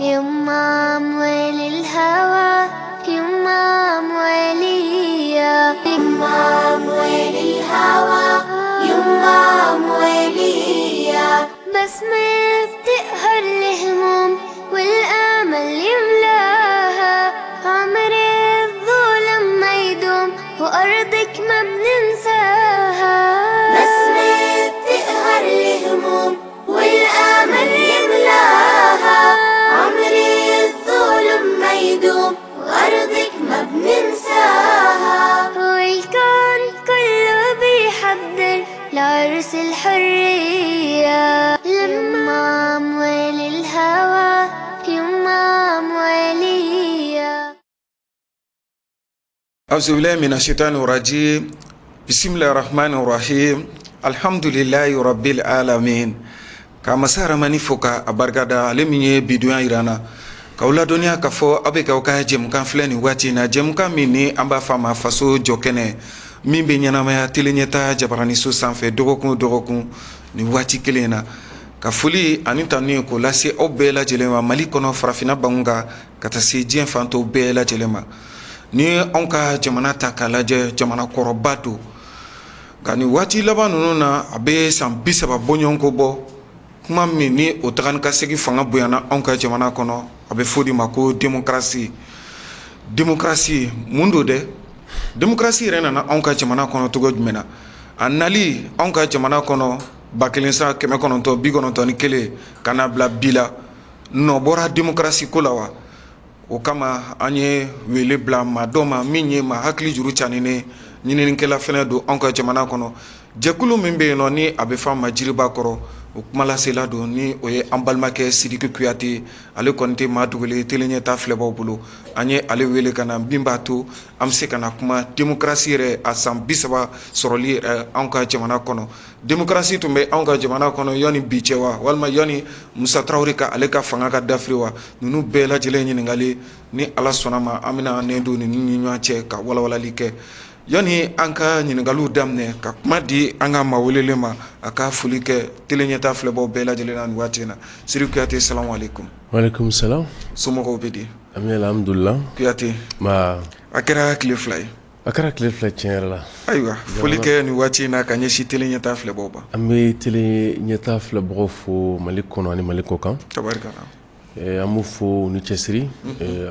يما موالي الهوى يما موالية يما موالي الهوى يما موالية بسمة بتقهر الهموم والأمل يملاها عمري الظلم ما يدوم وأرضك ما بننساها بسمة بتقهر الهموم والأمل يملاها عمري الظلم ما يدوم وأرضك ما بننساها والكون كله بيحضر لعرس الحرية لما موالي الهوى يما موالية أعوذ بالله من الشيطان الرجيم بسم الله الرحمن الرحيم الحمد لله رب العالمين كما سار منفوكا أبرغدا لمني بدوان إيرانا كولا دنيا كفو أبيك وكا جيم كان فلاني واتينا جيم كان مني أمبا فاما فاسو جوكني min be ɲanamaya teleɲɛta jabaraniso sanfɛ dɔgɔkun ni waati kelen na ka foli ani tanu ko lase aw bɛɛ lajɛlen ma Mali kɔnɔ farafina bangun ka taa se diɲɛ fanto bɛɛ lajɛlen ma ni anw ka jamana ta k'a lajɛ jamana kɔrɔba don nka ni waati laban ninnu na a bɛ san 30 bɔɲɔgɔnko bɔ kuma min ni o tagani ka segin fanga bonyana anw ka jamana kɔnɔ a bɛ fɔ de ma ko démocratie mun don dɛ démocratie yɛrɛ nana anw ka jamana kɔnɔ cogo jumɛn na a nali anw ka jamana kɔnɔ 1991 ka na bila bi la nɔ bɔra démocratie ko la wa o kama an ye wele bila maa dɔ ma min ye maa hakili juru caninen ɲininikɛla fɛnɛ don anw ka jamana kɔnɔ jɛkulu min bɛ yen nɔ ni a bɛ fɔ a ma jiriba kɔrɔ o kumalasela don ni o ye an balimakɛ Sidiki Kuyate ale kɔni tɛ maa dogolen teleɲɛta filɛbaw bolo an ye ale wele ka na min b'a to an bɛ se ka na kuma démocratie yɛrɛ a san 30 sɔrɔli yɛrɛ anw ka jamana kɔnɔ démocratie tun bɛ anw ka jamana kɔnɔ yanni bi cɛ wa walima yanni Musa Tarawele ka ale ka fanga ka dafiri wa ninnu bɛɛ lajɛlen ɲininkali ni Ala sɔnna ma an bɛna ne don ninnu ni ɲɔgɔn cɛ ka walawalali kɛ yani an ka ɲininkaliw daminɛ ka kuma di an ka maa welelen ma a ka foli kɛ teleɲɛta filɛbaw bɛɛ lajɛlen na nin waati in na Sidiki Kuyate salamu alaikum. Walaikum salam. Somɔgɔw bɛ di? Ami alhamdulillah. Kuyate. Ma. A kɛra tile 2 ye. A kɛra tile 2 tiɲɛ yɛrɛ la. Ayiwa foli kɛ nin waati in na ka ɲɛsin teleɲɛta filɛbaw ma. An bɛ teleɲɛta filɛbagaw fo Mali kɔnɔ ani Mali kɔ kan. Tabarikala. An b'u fo ni cɛsiri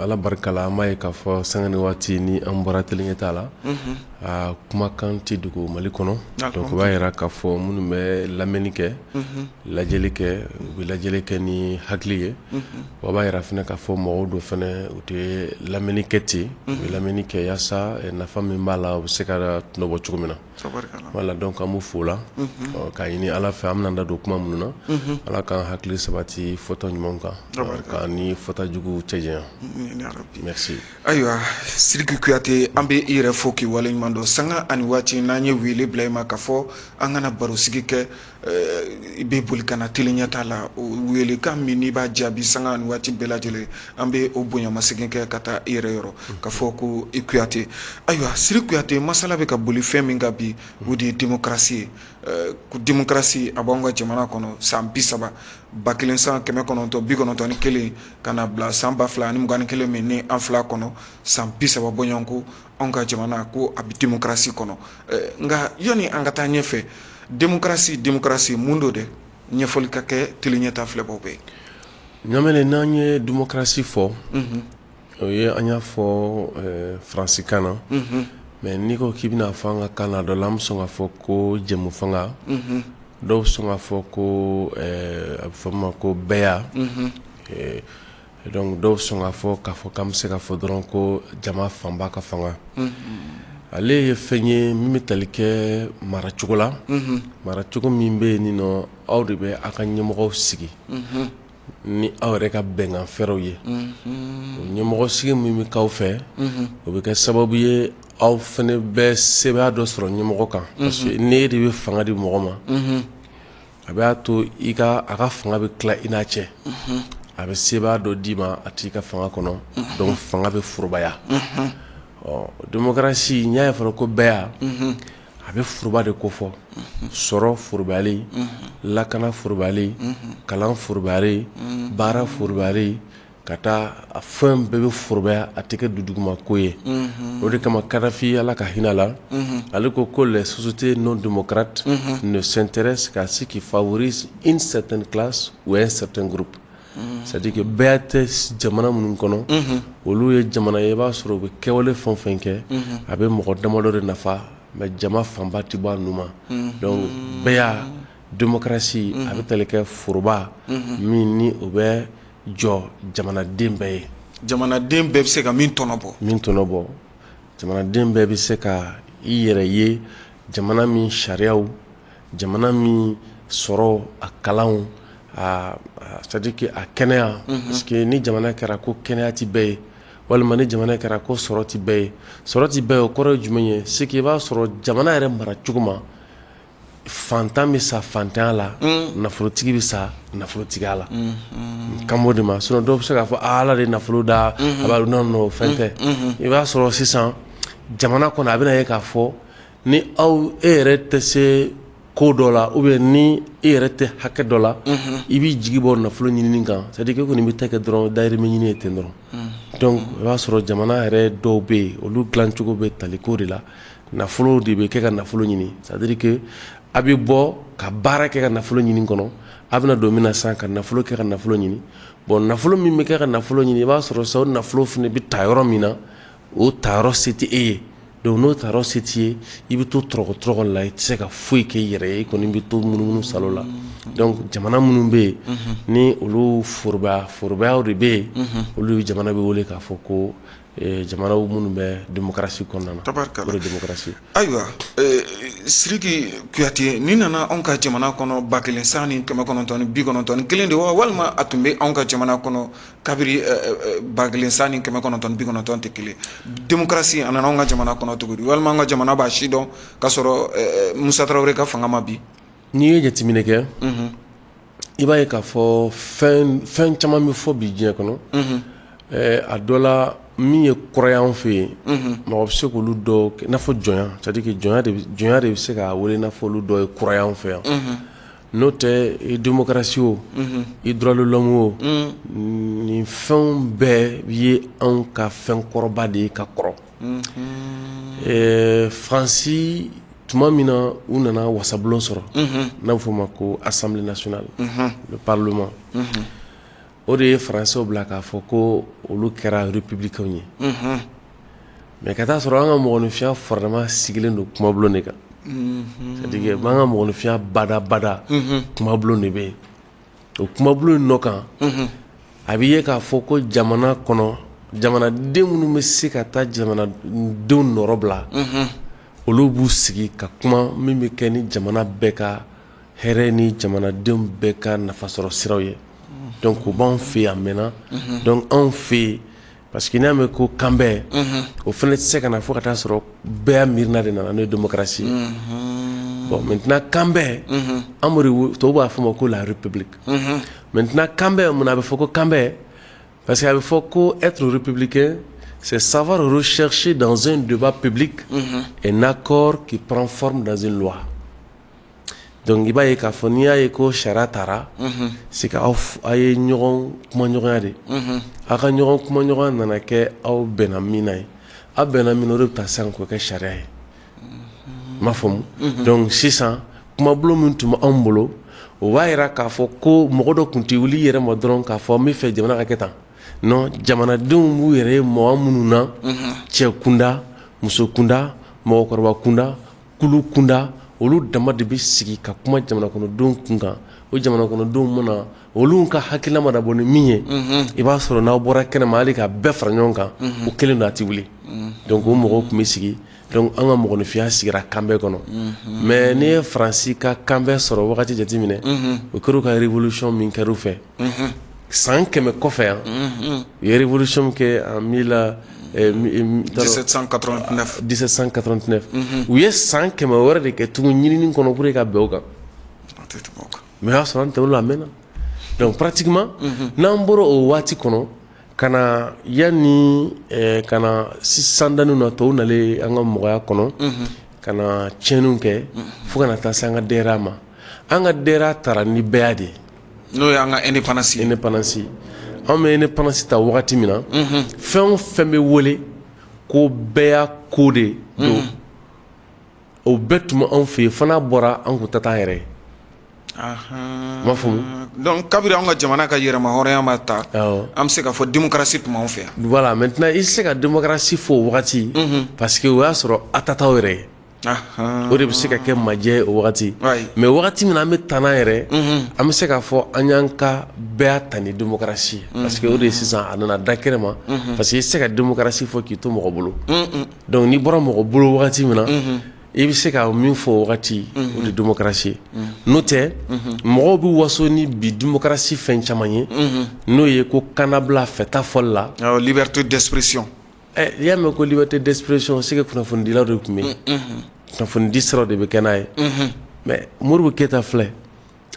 Ala barika la an b'a ye k'a fɔ sanga ni waati ni an bɔra teleɲɛta la a kumakan tɛ dogo Mali kɔnɔ donc o b'a yira k'a fɔ minnu bɛ lamɛnni kɛ lajɛli kɛ u bɛ lajɛli kɛ ni hakili ye o b'a yira fana k'a fɔ mɔgɔw dɔ fana u tɛ lamɛnni kɛ ten u bɛ lamɛnni kɛ yaasa nafa min b'a la u bɛ se ka nɔbɔ cogo min na voilà donc an b'u fo la k'a ɲini Ala fɛ an bɛna da don kuma minnu na Ala k'an hakili sabati fɔta ɲuman kan k'a ni fɔta jugu cɛ janya merci. Ayiwa Sidiki Kuyate an bɛ i yɛrɛ fo k'i waleɲuman dɔn sanga ani waati n'an ye wele bila i ma k'a fɔ an kana barosigi kɛ i bɛ boli ka na teleɲɛta la o welekan min n'i b'a jaabi sanga ani waati bɛɛ lajɛlen an bɛ o bonyamasegin kɛ ka taa i yɛrɛ yɔrɔ k'a fɔ ko i Kuyate ayiwa Sidiki Kuyate masala bɛ ka boli fɛn min kan bi o de ye démocratie ye ko démocratie a b'anw ka jamana kɔnɔ san 30 1991 ka na bila san 2021 min ni an fila kɔnɔ san 30 bɔɲɔgɔnko anw ka jamana ko a bɛ démocratie kɔnɔ nka yani an ka taa ɲɛfɛ démocratie mun don dɛ ɲɛfɔli ka kɛ teleɲɛta filɛbaw bɛɛ ɲamɛlɛ n'an ye démocratie fɔ o ye an y'a fɔ faransikan na mais n'i ko k'i bɛna fɔ an ka kan na dɔ la an bɛ sɔn k'a fɔ ko jɛmu fanga dɔw sɔn k'a fɔ ko a bɛ fɔ ma ko bɛya donc dɔw sɔn k'a fɔ k'an bɛ se k'a fɔ dɔrɔn ko jama fanba ka fanga ale ye fɛn ye min bɛ tali kɛ maracogo la maracogo min bɛ yen nin nɔ aw de bɛ aw ka ɲɛmɔgɔw sigi ni aw yɛrɛ ka bɛnkan fɛrɛw ye o ɲɛmɔgɔ sigi min bɛ k'aw fɛ o bɛ kɛ sababu ye aw fana bɛ sɛbɛya dɔ sɔrɔ ɲɛmɔgɔ kan parce que ne de bɛ fanga di mɔgɔ ma a b'a to a ka fanga bɛ tila i n'a cɛ a bɛ sɛbɛya dɔ d'i ma a t'i ka fanga kɔnɔ donc fanga bɛ forobaya démocratie n y'a ye fana ko bɛya a bɛ foroba de kofɔ sɔrɔ forobayali lakana forobayali kalan forobayali baara forobayali ka taa a fɛn bɛɛ bɛ forobaya a tɛ kɛ duduguma ko ye o de kama Kadhafi ala ka hinɛ la ale ko les sociétés non démocrates ne s'intéressent qu'à ce qui favorise une certaine classe ou un certain groupe c'est-à-dire que bɛɛ tɛ jamana minnu kɔnɔ olu ye jamana ye i b'a sɔrɔ u bɛ kɛwale fɛn o fɛn kɛ a bɛ mɔgɔ damadɔ de nafa mais jama fanba tɛ bɔ a nu ma donc bɛɛ démocratie a bɛ tali kɛ foroba min ni o bɛ jɔ jamanaden bɛɛ ye jamanaden bɛɛ bɛ se ka min tɔnɔ bɔ jamanaden bɛɛ bɛ se ka i yɛrɛ ye jamana min sariyaw jamana min sɔrɔ a kalanw c'est-à-dire que a kɛnɛya parce que ni jamana kɛra ko kɛnɛya tɛ bɛɛ ye walima ni jamana kɛra ko sɔrɔ tɛ bɛɛ ye sɔrɔ tɛ bɛɛ ye o kɔrɔ ye jumɛn ye c'est que i b'a sɔrɔ jamana yɛrɛ mara cogo ma fantan bɛ sa fantanya la nafolotigi bɛ sa nafolotigiya la kan b'o de ma sinon dɔw bɛ se k'a fɔ ala de ye nafolo da a b'a non non fɛn tɛ i b'a sɔrɔ sisan jamana kɔnɔ a bɛna ye k'a fɔ ni aw e yɛrɛ tɛ se ko dɔ la ou bien ni e yɛrɛ tɛ hakɛ dɔ la i b'i jigi bɔ nafolo ɲinini kan c'est à dire que kɔni bɛ ta kɛ dɔrɔn dayirimɛ ɲini ye ten dɔrɔn donc i b'a sɔrɔ jamana yɛrɛ dɔw bɛ yen olu dilancogo bɛ taliko de la nafolo de bɛ kɛ ka nafolo ɲini c'est à dire que a bɛ bɔ ka baara kɛ ka nafolo ɲini kɔnɔ a bɛna don min na sisan ka nafolo kɛ ka nafolo ɲini bon nafolo min bɛ kɛ ka nafolo ɲini i b'a sɔrɔ sisan o nafolo fana bɛ ta yɔrɔ min na o ta yɔrɔ se tɛ e ye donc n'o ta yɔrɔ se t'i ye i bɛ to tɔrɔgɔ la i tɛ se ka foyi kɛ i yɛrɛ ye i kɔni bɛ to munumunu salo la donc jamana minnu bɛ yen ni olu forobayaw de bɛ yen olu jamana bɛ wele k'a fɔ ko jamanaw minnu bɛ démocratie kɔnɔna na o de démocratie ayiwa Sidiki Kuyate ni nana anw ka jamana kɔnɔ 1991 de wa walima a tun bɛ anw ka jamana kɔnɔ kabiri 1991 tɛ kelen démocratie a nana anw ka jamana kɔnɔ cogo di walima anw ka jamana b'a si dɔn k'a sɔrɔ Musa Tarawele ka fanga ma bi n'i ye jateminɛ kɛ i b'a ye k'a fɔ fɛn caman bɛ fɔ bi diɲɛ kɔnɔ a dɔ la min ye kɔrɔya anw fɛ yen mɔgɔ bɛ se k'olu dɔw kɛ i n'a fɔ jɔnya c'est à dire que jɔnya de bɛ se k'a wele i n'a fɔ olu dɔw ye kɔrɔya anw fɛ yan n'o tɛ démocratie o i droit de l'homme o nin fɛnw bɛɛ ye anw ka fɛn kɔrɔba de ye ka kɔrɔ Faransi tuma min na u nana wasabulon sɔrɔ n'a bɛ f'o ma ko assemblée nationale le parlement o de ye Faransɛw bila k'a fɔ ko olu kɛra républicains ye mais ka taa sɔrɔ an ka mɔgɔninfinya farama sigilen don kumabulon de kan c'est à dire que an ka mɔgɔninfinya bada kumabulon de bɛ yen o kumabulon nɔ kan a bɛ ye k'a fɔ ko jamana kɔnɔ jamanaden minnu bɛ se ka taa jamanadenw nɔrɔ bila olu b'u sigi ka kuma min bɛ kɛ ni jamana bɛɛ ka hɛrɛ ni jamanadenw bɛɛ ka nafasɔrɔ siraw ye donc o b'anw fɛ yan mɛnna donc anw fɛ yen parce que n'i y'a mɛn ko kanbɛn o fana tɛ se ka na fo ka taa sɔrɔ bɛɛ y'a miirina de nana n'o ye démocratie bon maintenant kanbɛn an b'o de tubabu b'a fɔ o ma ko la république maintenant kanbɛn mun na a bɛ fɔ ko kanbɛn parce que a bɛ fɔ ko être républicain c'est savoir rechercher dans un débat public un accord qui prend forme dans une loi. Donc i b'a ye k'a fɔ n'i y'a ye ko sariya taara c'est que aw ye ɲɔgɔn kumaɲɔgɔnya de aw ka ɲɔgɔn kumaɲɔgɔnya nana kɛ aw bɛnna min na ye aw bɛnna min na o de bɛ taa sisan k'o kɛ sariya ye i m'a faamu donc sisan kumabulon min tun bɛ anw bolo o b'a yira k'a fɔ ko mɔgɔ dɔ tun tɛ wuli i yɛrɛ ma dɔrɔn k'a fɔ n bɛ fɛ jamana ka kɛ tan non jamanadenw b'u yɛrɛ ye mɔgɔ minnu na cɛ kunda muso kunda mɔgɔkɔrɔba kunda kulu kunda olu dama de bɛ sigi ka kuma jamana kɔnɔdenw kun kan o jamana kɔnɔdenw mana olu ka hakilina mana bɔ ni min ye i b'a sɔrɔ n'aw bɔra kɛnɛma hali ka bɛɛ fara ɲɔgɔn kan o kelen don a tɛ wuli donc o mɔgɔw tun bɛ sigi donc an ka mɔgɔninfinya sigira kanbɛn kɔnɔ mais n'i ye Faransi ka kanbɛn sɔrɔ wagati jateminɛ o kɛra u ka révolution min kɛra u fɛ san 100 kɔfɛ yan u ye révolution kɛ en 1789 u ye san 100 wɛrɛ de kɛ tugun ɲinini kɔnɔ pour que ka bɛn o kan mais o y'a sɔrɔ an tɛmɛ a mɛnna donc pratiquement n'an bɔra o waati kɔnɔ ka na yanni ka na sandaniw na tɔw nalen an ka mɔgɔya kɔnɔ ka na tiɲɛniw kɛ fo ka na taa se an ka DERA ma an ka DERA taara ni bɛɛ de ye n'o ye an ka indépendance an bɛ indépendance ta wagati min na fɛn o fɛn bɛ wele ko bɛɛ y'a ko de don o bɛɛ tun bɛ anw fɛ yen fana bɔra an kun ta t'an yɛrɛ ye m'a faamu donc kabiri an ka jamana ka yɛrɛma hɔrɔnya ma ta an bɛ se ka fɔ démocratie tun b'anw fɛ yan voilà maintenant i se ka démocratie fɔ o wagati parce que o y'a sɔrɔ a ta t'aw yɛrɛ ye o de bɛ se ka kɛ majɛ o wagati mais wagati min na an bɛ ta n'an yɛrɛ an bɛ se k'a fɔ an y'an ka bɛɛ y'a ta ni démocratie parce que o de sisan a nana da kɛnɛ ma parce que i se ka démocratie fɔ k'i to mɔgɔ bolo donc n'i bɔra mɔgɔ bolo wagati min na i bɛ se ka min fɔ o wagati o de démocratie n'o tɛ mɔgɔw bɛ waso ni bi démocratie fɛn caman ye n'o ye ko kanabila fɛta fɔli la liberté d'expression i y'a mɛn ko liberté d'expression c'est que kunnafonidilaw de tun bɛ yen kunnafonidi siraw de bɛ kɛ n'a ye mais Modibo Keyita filɛ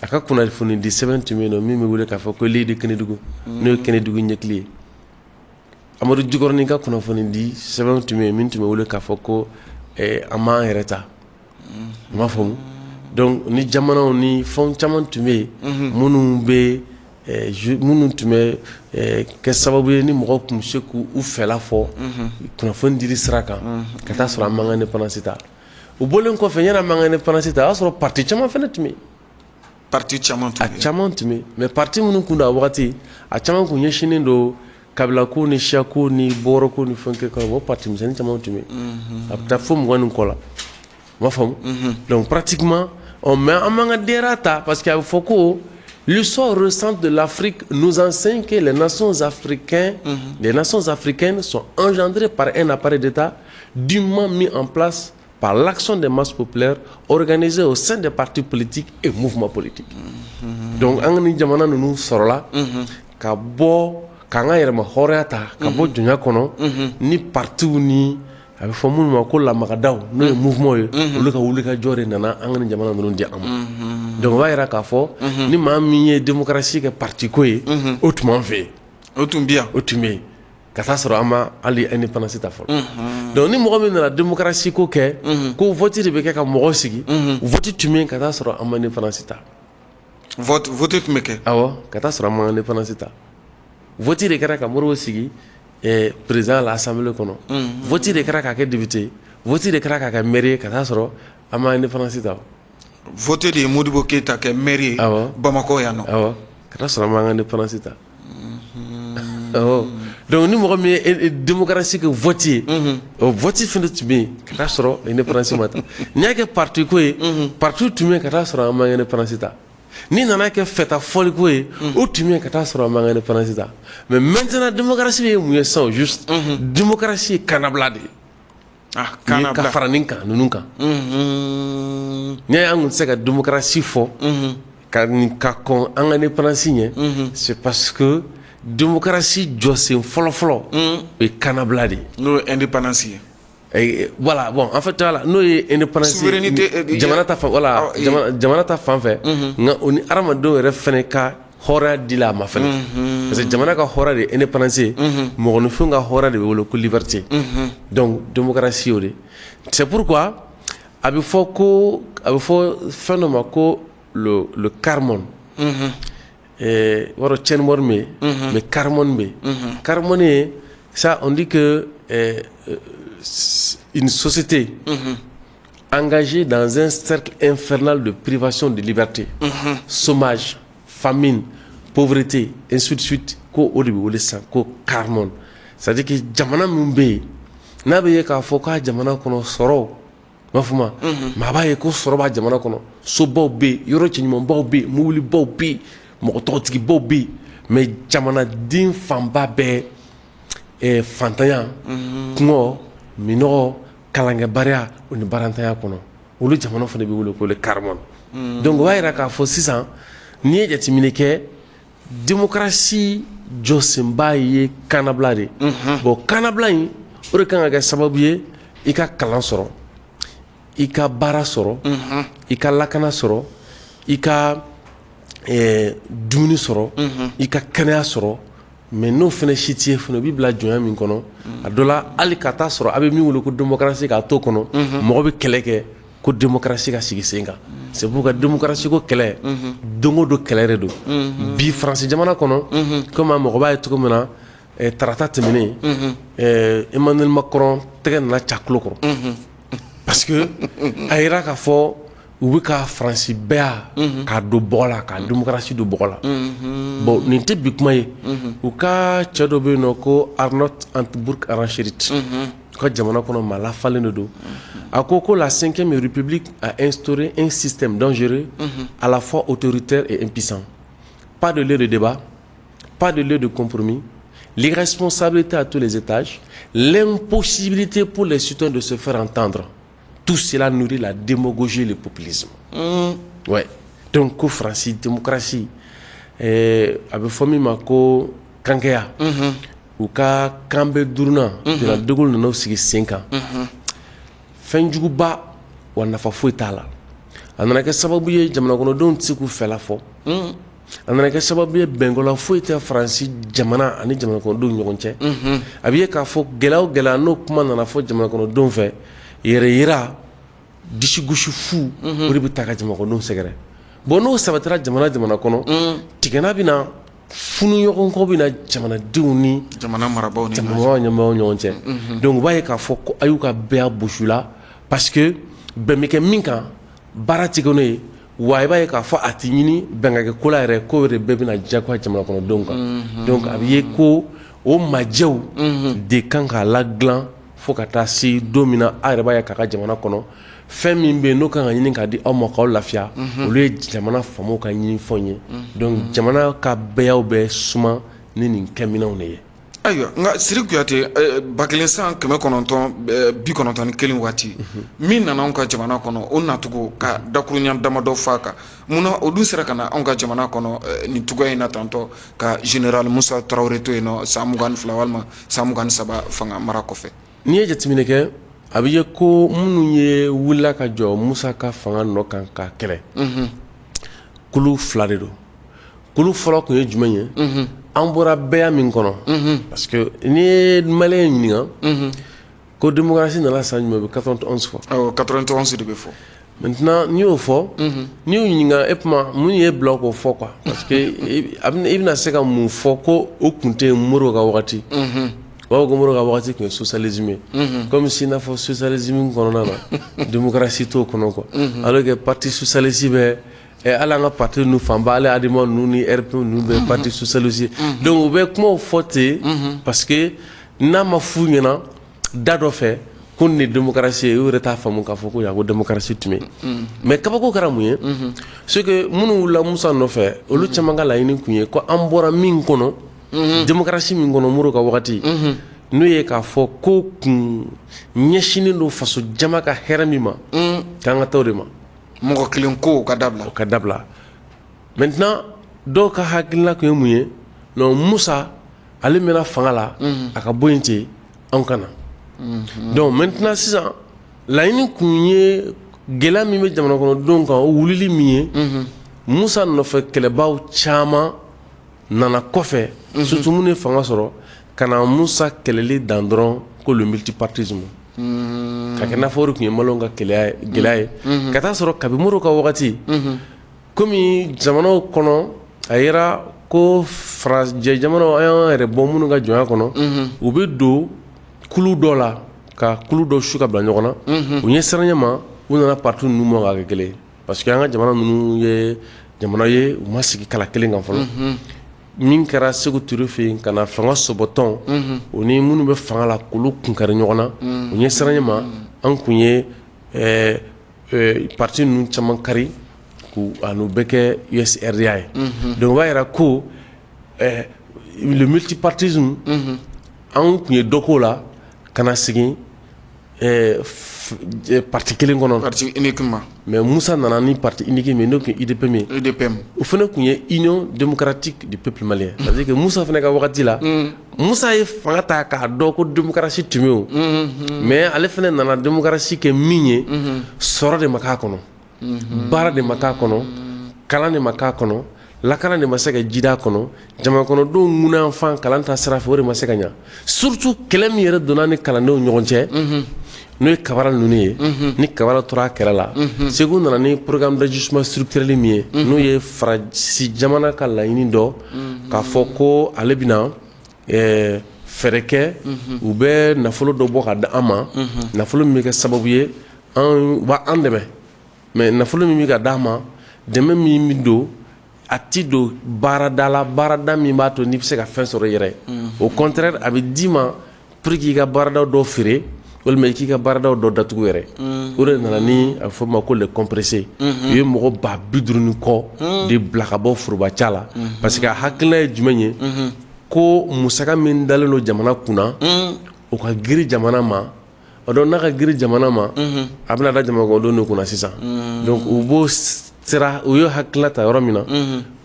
a ka kunnafonidi sɛbɛn tun bɛ yen nɔ min bɛ wele k'a fɔ ko Leydi Kɛnɛdugu n'o ye Kɛnɛdugu ɲɛkili ye Amadu Jikɔrɔni ka kunnafonidi sɛbɛn tun bɛ yen min tun bɛ wele k'a fɔ ko an m'an yɛrɛ ta i m'a faamu donc ni jamanaw ni fɛn caman tun bɛ yen minnu tun bɛ kɛ sababu ye ni mɔgɔw tun bɛ se k'u fɛla fɔ kunnafoni dili sira kan ka taa sɔrɔ an m'an ka indépendance ta o bɔlen kɔfɛ yanni an m'an ka indépendance ta o y'a sɔrɔ parti caman fana tun bɛ yen parti caman tun bɛ yen a caman tun bɛ yen mais parti minnu kun don a wagati a caman kun ɲɛsinnen don kabilako ni siyako ni bɔrɔko ni fɛn kɛ o parti misɛnnin caman tun bɛ yen a bɛ taa fo 20 ni kɔ la i m'a faamu donc pratiquement mais an m'an ka DRA ta parce que a bɛ fɔ ko l'histoire récente de l'Afrique nous enseigne que les nations africaines sont engendrées par un appareil d'État dûment mis en place par l'action des masses populaires organisées au sein des partis politiques et mouvements politiques. Donc, an ni jamana nunu sorola ka bɔ k'an ka yɛrɛma hɔrɔnya ta ka bɔ jɔnya kɔnɔ ni partiw ni a bɛ fɔ minnu ma ko lamakadaw n'o ye mouvement ye olu ka wuli ka jɔ de nana an ka ni jamana ninnu di an ma donc o b'a yira k'a fɔ ni maa min ye démocratie kɛ parti ko ye o tun b'an fɛ yen o tun bɛ yan o tun bɛ yen ka taa sɔrɔ an ma hali indépendance ta fɔlɔ donc ni mɔgɔ min nana démocratie ko kɛ ko vote de bɛ kɛ ka mɔgɔw sigi vote tun bɛ yen ka taa sɔrɔ an ma indépendance ta vote tun bɛ kɛ awɔ ka taa sɔrɔ an ma indépendance ta vote de kɛra ka Modibo sigi président à l'Assemblée kɔnɔ vote de kɛra k'a kɛ député vote de kɛra k'a kɛ maire ye ka taa sɔrɔ an ma indépendance ta vote de ye Modibo Keyita kɛ maire ye Bamako yan nɔ awɔ ka taa sɔrɔ an ma indépendance ta awɔ donc ni mɔgɔ min ye démocratie kɛ vote ye o vote fɛnɛ tun bɛ yen ka taa sɔrɔ indépendance ma ta n'i y'a kɛ parti ko ye parti tun bɛ yen ka taa sɔrɔ an ma indépendance ta ni nana kɛ fɛta fɔli ko ye o tun bɛ yen ka taa sɔrɔ an ma indépendance ta mais maintenant démocratie ye mun ye sisan juste démocratie ye kanabila de ye ni ka fara nin kan ninnu kan n'i y'a ye an kun tɛ se ka démocratie fɔ ka kɔn an ka indépendance ɲɛ c'est parce que démocratie jɔsen fɔlɔfɔlɔ o ye kanabila de ye n'o ye indépendance ye voilà bon en fait voilà n'o ye indépendance jamana ta fan voilà jamana ta fan fɛ nka o ni hadamadenw yɛrɛ fɛnɛ ka hɔrɔnya dila a ma fɛnɛ parce que jamana ka hɔrɔnya de ye indépendance ye mɔgɔninfin ka hɔrɔnya de bɛ wele ko liberté donc démocratie o de c'est pourquoi a bɛ fɔ fɛn dɔ ma ko le Carmon wɔrɔ Tienmor bɛ yen mais Carmon bɛ yen Carmon ye ça on dit que une société engagée dans un cercle infernal de privation de liberté, chômage, famine, pauvreté, ainsi de suite, ko o de bɛ wele sisan ko Carmon. C'est-à-dire que jamana min bɛ yen n'a bɛ ye k'a fɔ k'a jamana kɔnɔ sɔrɔw m'a fɔ ma maa b'a ye ko sɔrɔ b'a jamana kɔnɔ sobaw bɛ yen yɔrɔ cɛɲumanbaw bɛ yen mobilibaw bɛ yen mɔgɔ tɔgɔtigibaw bɛ yen mais jamanaden fanba bɛɛ fantanya kɔngɔ minɔgɔ kalankɛbaliya o ni barantanya kɔnɔ olu jamana fana bɛ wele ko le Carmon donc o b'a yira k'a fɔ sisan n'i ye jateminɛ kɛ démocratie jɔsenba ye kanabila de bon kanabila in o de kan ka kɛ sababu ye i ka kalan sɔrɔ i ka baara sɔrɔ i ka lakana sɔrɔ i ka dumuni sɔrɔ i ka kɛnɛya sɔrɔ mais n'o fɛnɛ si t'i ye fɛnɛ o b'i bila jɔnya min kɔnɔ a dɔ la hali ka taa sɔrɔ a bɛ min wele ko démocratie k'a to kɔnɔ mɔgɔ bɛ kɛlɛ kɛ ko démocratie ka sigi sen kan c'est pour que démocratie ko kɛlɛ dongo do kɛlɛ de do bi France jamana kɔnɔ comme a mɔgɔ b'a ye cogo min na tarata tɛmɛnen Emmanuel Macron tɛgɛ nana ca tulo kɔrɔ parce que a yira k'a fɔ u bɛ ka France bɛɛ k'a don bɔgɔ la ka démocratie don bɔgɔ la bon nin tɛ bi kuma ye u ka cɛ dɔ bɛ yen nɔ ko Arnaud Antbourg-Aranchérit ka jamana kɔnɔ maa lafalen de don a ko la 5e République a instauré un système dangereux à la fois autoritaire et impuissant. Pas de lieu de débat, pas de lieu de compromis, l'irresponsabilité à tous les étages, l'impossibilité pour les citoyens de se faire entendre. Tout cela nourrit la démagogie et le populisme. Ouais. Donc, ko France, démocratie, avec famille Mako, Kankeya, ou ka Kambe Durna, de la De Gaulle n'a sigi 5 ans. Fenjuguba, ou nafa foyi t'a la. A nana kɛ sababu ye jamana kɔnɔdenw tɛ se k'u fɛla fɔ. A nana kɛ sababu ye bɛnkola foyi tɛ France jamana ani jamana kɔnɔdenw ɲɔgɔn cɛ. A bɛ ye k'a fɔ gɛlɛya o gɛlɛya n'o kuma nana fɔ jamana kɔnɔdenw fɛ yɛrɛ yira disigosi fu o de bɛ taa ka jamana kɔnɔdenw sɛgɛrɛ. Bon n'o sabatira jamana kɔnɔ tigɛna bɛ na funuɲɔgɔn kɔ bɛ na jamanadenw ni jamana marabaaw ni ɲɔgɔn cɛ. Donc u b'a ye k'a fɔ ko a y'u ka bɛɛ bosu la parce que bɛn bɛ kɛ min kan baara tɛ kɛ n'o ye wa i b'a ye k'a fɔ a tɛ ɲini bɛn ka kɛ ko la yɛrɛ ko yɛrɛ bɛɛ bɛna diyagoya jamana kɔnɔdenw kan. Donc a bɛ ye ko o majɛw de kan k'a ladilan fo ka taa se don min na a yɛrɛ b'a ye k'a ka jamana kɔnɔ fɛn min bɛ yen n'o kan ka ɲini k'a di aw ma k'aw lafiya olu ye jamana faamaw ka ɲinifɛnw ye. Donc jamana ka bɛɛyaw bɛ suma ni nin kɛminɛw de ye. Ayiwa nka Siri Kuyate 1991 waati min nana anw ka jamana kɔnɔ o nacogo ka dakuruɲa damadɔ f'a kan munna o dun sera ka na anw ka jamana kɔnɔ nin cogoya in na tantɔ ka Général Musa Traoré to yen nɔ san 22 walima san 23 fanga mara kɔfɛ. N'i ye jateminɛ kɛ a bɛ ye ko minnu ye wulila ka jɔ Musa ka fanga nɔ kan ka kɛlɛ kulu 2 de don kulu fɔlɔ tun ye jumɛn ye an bɔra bɛɛya min kɔnɔ parce que n'i ye maliyɛn ɲininka ko démocratie nana san jumɛn u bɛ 91 fɔ. 91 de bɛ fɔ. Maintenant n'i y'o fɔ n'i y'u ɲininka e tuma mun ye bila k'o fɔ quoi parce que i bɛna se ka mun fɔ ko o tun tɛ Modibo ka wagati. U b'a fɔ ko Modibo ka wagati tun ye socialisme ye comme si n'a fɔ socialisme kɔnɔna na démocratie t'o kɔnɔ quoi alors que parti socialiste bɛ ala an ka parti ninnu fanba ale adama ninnu ni RP ninnu bɛ parti socialiste donc u bɛ kumaw fɔ ten parce que n'a ma f'u ɲɛna da dɔ fɛ ko nin ye démocratie ye u yɛrɛ t'a faamu k'a fɔ ko yan ko démocratie tun bɛ mais kabako kɛra mun ye c'est que minnu wulila Musa nɔfɛ olu caman ka laɲini tun ye ko an bɔra min kɔnɔ démocratie min kɔnɔ Modibo ka wagati n'o ye k'a fɔ ko kun ɲɛsinen don faso jama ka hɛrɛ min ma k'an ka taa o de ma. Mɔgɔ kelen ko ka dabila. O ka dabila. Maintenant dɔw ka hakilina tun ye mun ye non Musa ale mɛna fanga la a ka bɔ yen ten anw kana. Donc maintenant sisan laɲini kun ye gɛlɛya min bɛ jamana kɔnɔdenw kan o wulili min ye Musa nɔfɛ kɛlɛbaw caman nana kɔfɛ surtout minnu ye fanga sɔrɔ ka na Musa kɛlɛli dan dɔrɔn ko le multipartisme ka kɛ n'a fɔ o de tun ye maliyɛnw ka gɛlɛya ye ka taa sɔrɔ kabi Modibo ka wagati komi jamanaw kɔnɔ a yera ko farajɛ jamanaw an y'an yɛrɛ bɔ minnu ka jɔnya kɔnɔ u bɛ don kulu dɔ la ka kulu dɔ su ka bila ɲɔgɔn na u ɲɛ siranɲɛ ma u nana parti ninnu ma ka kɛ kelen ye parce que an ka jamana ninnu ye jamana ye u ma sigi kala kelen kan fɔlɔ min kɛra Segu Ture fɛ yen ka na fanga sɔbɔtɔn o ni minnu bɛ fanga la k'olu kunkari ɲɔgɔn na u ɲɛ siranɲɛ ma an kun ye parti ninnu caman kari k'u n'u bɛɛ kɛ USRDA ye donc o b'a yira ko le multipartisme an kun ye dɔ k'o la ka na sigi parti kelen kɔnɔ parti uniquement mais Musa nana ni parti unique mais n'o tun ye IDPM ye IDPM o fana tun ye Union démocratique du peuple malien c'est à dire que Musa fana ka wagati la Musa ye fanga ta k'a dɔn ko démocratie tun bɛ o mais ale fana nana démocratie kɛ min ye sɔrɔ de ma k'a kɔnɔ baara de ma k'a kɔnɔ kalan de ma k'a kɔnɔ lakana de ma se ka jida kɔnɔ jamana kɔnɔdenw ŋunan fan kalan ta sira fɛ o de ma se ka ɲa surtout kɛlɛ min yɛrɛ donna ni kalandenw ɲɔgɔn cɛ n'o ye Kabara ninnu ye ni Kabara tora a kɛrɛ la Segu nana ni programme d'ajustement structurel min ye n'o ye Faransi jamana ka laɲini dɔ k'a fɔ ko ale bɛna fɛɛrɛ kɛ u bɛ nafolo dɔ bɔ ka di an ma nafolo min bɛ kɛ sababu ye an b'a an dɛmɛ mais nafolo min bɛ ka d'a ma dɛmɛ min bɛ don a ti don baarada la baarada min b'a to n'i bɛ se ka fɛn sɔrɔ i yɛrɛ au contraire a bɛ d'i ma pour que i ka baarada dɔ feere walima i k'i ka baaradaw dɔ datugu yɛrɛ o de nana ni a bɛ fɔ o ma ko les compressés u ye mɔgɔ 50,000 ni kɔ de bila ka bɔ forobaca la parce que a hakilina ye jumɛn ye ko musaka min dalen don jamana kunna o ka girin jamana ma o dɔn n'a ka girin jamana ma a bɛna da jamanakɔnɔdenw de kunna sisan donc u b'o sira u ye hakilina ta yɔrɔ min na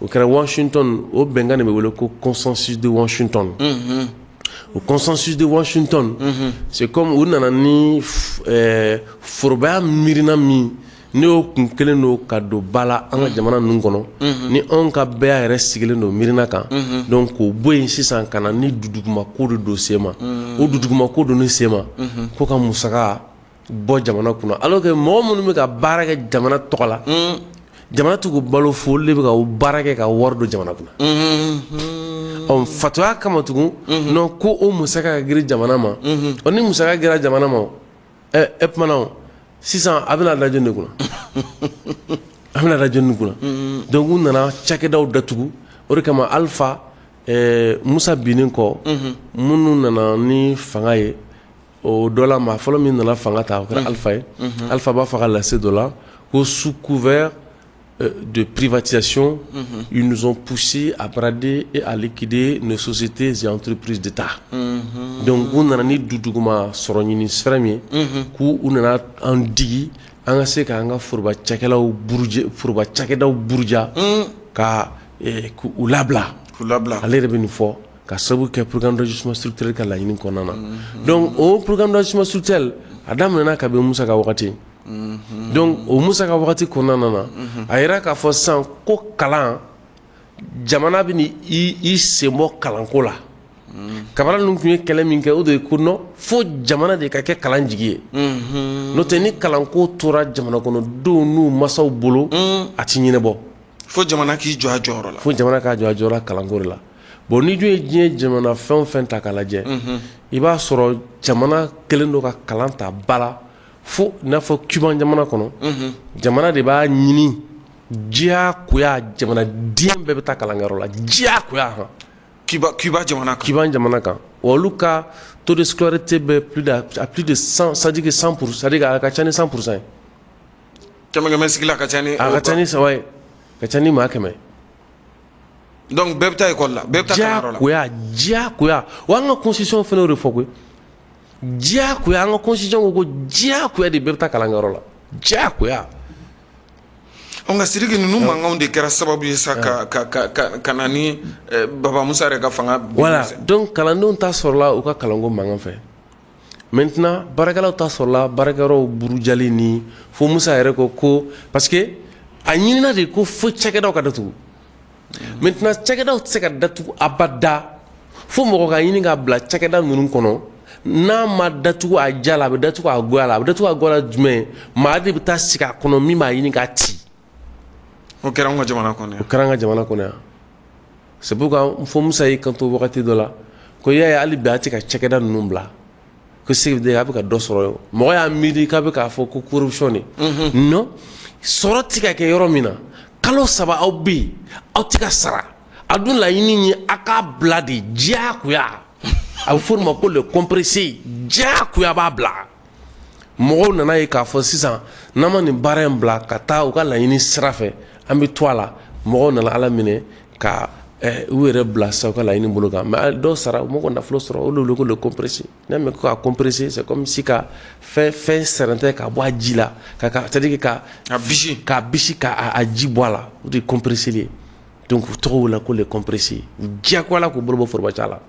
o kɛra Washington o bɛnkan de bɛ wele ko consensus de Washington o consensus de Washington c'est comme u nana ni forobaya miirina min ne y'o kun kelen don ka don ba la an ka jamana ninnu kɔnɔ ni anw ka bɛɛ yɛrɛ sigilen don miirina kan donc k'o bɔ yen sisan ka na ni dudugumako de don sen ma o dudugumako donni sen ma ko ka musaka bɔ jamana kunna alors que mɔgɔ minnu bɛ ka baara kɛ jamana tɔgɔ la jamana t'u balo fo olu de bɛ ka o baara kɛ ka wari don jamana kunna fatuya kama tugun non ko o musaka ka girin jamana ma ni musaka gira jamana ma tumana sisan a bɛna da jɔn de kunna a bɛna da jɔn de kunna donc u nana cakɛdaw datugu o de kama Alpha Musa binnen kɔ minnu nana ni fanga ye o dɔ la maa fɔlɔ min nana fanga ta o kɛra Alpha ye Alpha b'a fɛ ka lase dɔ la ko sous couvert de privatisation, ils nous ont poussé à brader et à liquider nos sociétés et entreprises d'État. Donc, on a ni duduguma soroni sframi, ku on a un digi, an ka se ka an ka foroba cakɛlaw buruja ka u labila ale yɛrɛ bɛ nin fɔ ka sababu kɛ programme d'ajustement structurel ka laɲini kɔnɔna na donc o programme d'ajustement structurel a daminɛna ka bɛn Musa ka wagati donc o Musa ka wagati kɔnɔna na a yira k'a fɔ sisan ko kalan jamana bɛ i sen bɔ kalanko la Kabara ninnu tun ye kɛlɛ min kɛ o de ye ko non fo jamana de ka kɛ kalan jigi ye n'o tɛ ni kalanko tora jamana kɔnɔdenw n'u masaw bolo a ti ɲɛnabɔ fo jamana k'i jɔ a jɔyɔrɔ la fo jamana k'a jɔ a jɔyɔrɔ la kalanko de la bon ni dun ye diɲɛ jamana fɛn o fɛn ta k'a lajɛ i b'a sɔrɔ jamana kelen don ka kalan ta ba la fo i n'a fɔ Cuba jamana kɔnɔ jamana de b'a ɲini diyagoya jamanaden bɛɛ bɛ taa kalankɛyɔrɔ la diyagoya Cuba jamana kan Cuba jamana kan olu ka taux de scolarité bɛ à plus de 100 c'est-à-dire que 100%, c'est-à-dire a ka ca ni 100% ye kɛmɛ sigi la a ka ca ni a ka ca ni saba ye ka ca ni maa kɛmɛ donc bɛɛ bɛ taa école la bɛɛ bɛ taa kalanyɔrɔ la diyagoya wa an ka constitution fana y'o de fɔ koyi diyagoya an ka constitution ko ko diyagoya de bɛɛ bɛ taa kalankɛyɔrɔ la diyagoya nka Sidiki ninnu mankanw de kɛra sababu ye sa ka na ni Baba Musa yɛrɛ ka fanga voilà donc kalandenw ta sɔrɔla u ka kalanko mankan fɛ maintenant baarakɛlaw ta sɔrɔla baarakɛyɔrɔw burujali ni fo Musa yɛrɛ ko parce que a ɲinina de ko fo cakɛdaw ka datugu maintenant cakɛdaw tɛ se ka datugu abada fo mɔgɔ ka ɲini k'a bila cakɛda ninnu kɔnɔ n'a ma datugu a ja la a bɛ datugu a goya la a bɛ datugu a goya la jumɛn maa de bɛ taa sigi a kɔnɔ min b'a ɲini k'a ci o kɛra an ka jamana kɔnɔ yan o kɛra an ka jamana kɔnɔ yan c'est pourquoi fo Musa y'i kanto wagati dɔ la ko y'a ye hali bi a tɛ ka cakɛda ninnu bila ko segede a bɛ ka dɔ sɔrɔ mɔgɔ y'a miiri k'a bɛ k'a fɔ ko corruption de non sɔrɔ tɛ ka kɛ yɔrɔ min na kalo 3 aw bɛ yen aw tɛ ka sara a dun laɲini ye a k'a bila de diyagoya a bɛ fɔ o ma ko le compressé diyagoya b'a bila mɔgɔw nana ye k'a fɔ sisan n'an ma nin baara in bila ka taa u ka laɲini sira fɛ an bɛ to a la mɔgɔw nana ala minɛ ka u yɛrɛ bila sa u ka laɲini bolo kan mais dɔw sara u m'o nafolo sɔrɔ o de wele ko le compressé n'a mɛn ko ka compressé c'est comme si ka fɛn sɛrɛntɛ ka bɔ a ji la c'est-à-dire ka bisi ka ji bɔ a la o de ye compressé ye donc u tɔgɔ wele ko le compressé diyagoya la k'u bolo bɔ forobaca la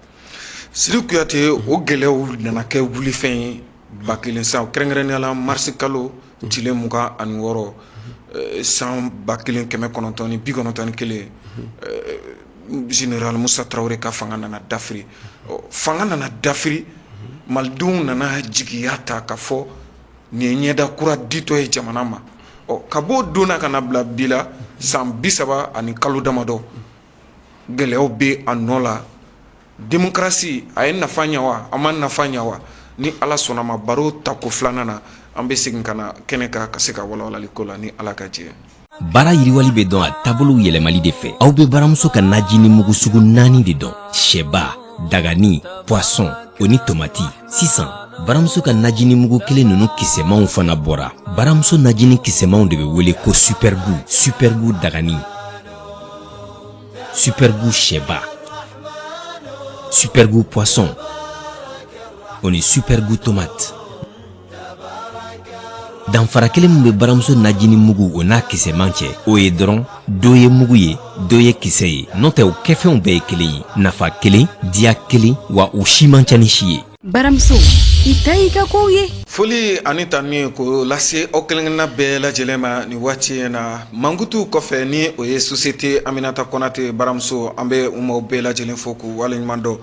Sidiki Kuyate o gɛlɛyaw nana kɛ wulifɛn ye ba kelen san kɛrɛnkɛrɛnnenya la marisi kalo tile 26 san 1991 général Musa Traoré ka fanga nana dafiri fanga nana dafiri malidenw nana jigiya ta ka fɔ nin ye ɲɛda kura ditɔ ye jamana ma ka b'o donna ka na bila bi la san 30 ani kalo damadɔ gɛlɛyaw bɛ a nɔ la démocratie a ye nafa ɲɛ wa a ma nafa ɲɛ wa ni ala sɔnna ma baro ta ko filanan na an bɛ segin ka na kɛnɛ kan ka se ka walawalali ko la ni ala ka jɛ baara yiriwali bɛ dɔn a taabolow yɛlɛmali de fɛ aw bɛ baramuso ka naji ni mugu sugu 4 de dɔn sɛba dagani poisson o ni tomati sisan baramuso ka najini mugu kelen ninnu kisɛmanw fana bɔra baramuso najini kisɛmanw de bɛ wele ko supergoût dagani supergoût sɛba supergoût poisson o ni supergoût tomate danfara kelen min bɛ baramuso najini mugu o n'a kisɛman cɛ o ye dɔrɔn dɔ ye mugu ye dɔ ye kisɛ ye n'o tɛ o kɛfɛnw bɛɛ ye kelen ye nafa kelen diya kelen wa u si man ca ni si ye baramuso i ta i ka kow ye foli ani tani ko lase aw kelenkelenna bɛɛ lajɛlen ma ni waati in na mankutu kɔfɛ ni o ye société Aminata Konate baramuso an bɛ u maaw bɛɛ lajɛlen fo k'u waleɲuman dɔn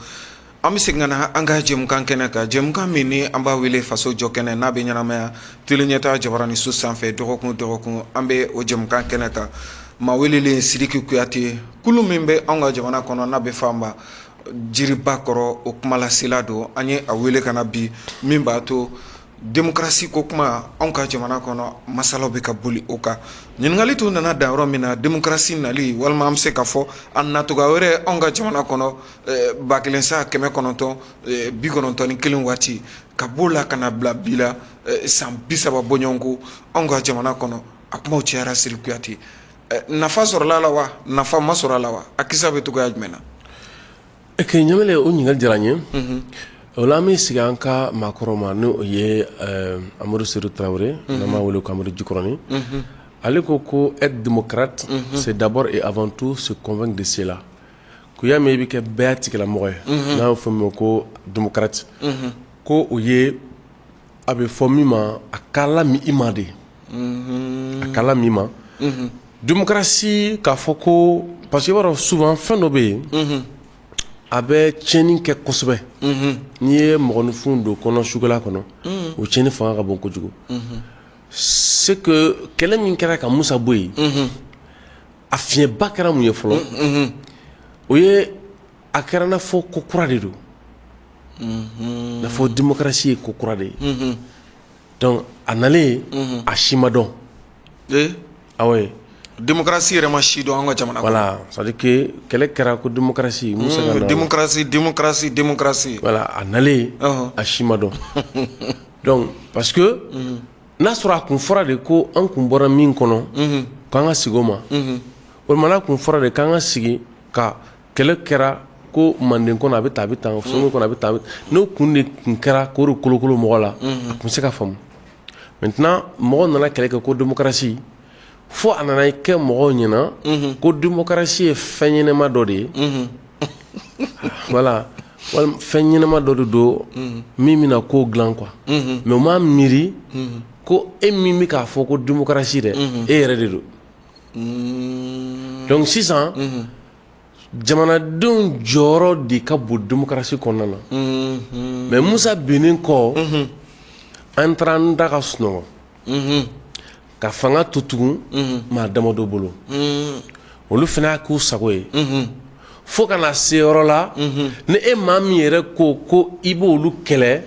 an bɛ segin ka na an ka jɛmukan kɛnɛ kan jɛmukan min ni an b'a wele faso jɔ kɛnɛ n'a bɛ ɲɛnamaya tele ɲɛtaa Jabaranin so sanfɛ dɔgɔkun an bɛ o jɛmukan kɛnɛ kan maa welelen Sidiki Kuyate kulu min bɛ an ka jamana kɔnɔ n'a bɛ fɔ a ma jiriba kɔrɔ o kumalasela don an ye a wele ka na bi min b'a to démocratie ko kuma anw ka jamana kɔnɔ masalaw bɛ ka boli o kan ɲininkali to nana dan yɔrɔ min na démocratie nali walima an bɛ se ka fɔ a natoga wɛrɛ anw ka jamana kɔnɔ 1991 waati ka b'o la ka na bila bi la san 30 bɔɲɔgɔnko anw ka jamana kɔnɔ a kumaw cayara Sidiki Kuyate nafa sɔrɔla la wa nafa ma sɔrɔ la wa a kisa bɛ togoya jumɛn na ɲamele o ɲininkali diyara n ye o la an bɛ sigi an ka maakɔrɔ ma n'o ye Amadu Seydou Traoré n'an b'a wele ko Amadu Jikɔrɔni ale ko être démocrate c'est d'abord et avant tout se convaincre de cela ko y'a mɛn i bɛ kɛ bɛɛ tigilamɔgɔ ye n'a bɛ fɔ min ma ko démocrate ko o ye a bɛ fɔ min ma a ka lami i ma de a ka lami i ma démocratie k'a fɔ ko parce que i b'a dɔn souvent fɛn dɔ bɛ yen a bɛ tiɲɛni kɛ kosɛbɛ n'i ye mɔgɔninfin don kɔnɔ sugula kɔnɔ o tiɲɛni fanga ka bon kojugu c'est que kɛlɛ min kɛra ka Musa bɔ yen a fiɲɛba kɛra mun ye fɔlɔ o ye a kɛra n'a fɔ ko kura de don n'a fɔ démocratie ye ko kura de ye donc a nalen a si ma dɔn awɔ démocratie yɛrɛ ma si dɔn an ka jamana kɔnɔ voilà c'est à dire que kɛlɛ kɛra ko démocratie Musa ka na démocratie voilà a nalen a si ma dɔn donc parce que n'a sɔrɔ a kun fɔra de ko an kun bɔra min kɔnɔ k'an ka sigi o ma walima n'a kun fɔra de k'an ka sigi ka kɛlɛ kɛra ko manden kɔnɔ a bɛ tan Sonko kɔnɔ a bɛ tan n'o kun de kun kɛra k'o de kolokolo mɔgɔ la a kun se ka faamu maintenant mɔgɔ nana kɛlɛ kɛ ko démocratie fo a nana kɛ mɔgɔw ɲɛna ko démocratie ye fɛn ɲɛnɛma dɔ de ye voilà walima fɛn ɲɛnɛma dɔ de don min bɛna ko dilan quoi mais o m'a miiri ko e min bɛ k'a fɔ ko démocratie dɛ e yɛrɛ de don donc sisan jamanadenw jɔyɔrɔ de ka bon démocratie kɔnɔna na mais Musa binnen kɔ an taara an da ka sunɔgɔ ka fanga to tugun maa damadɔ bolo olu fana y'a k'u sago ye fo ka na se yɔrɔ la ni e maa min yɛrɛ ko i b'olu kɛlɛ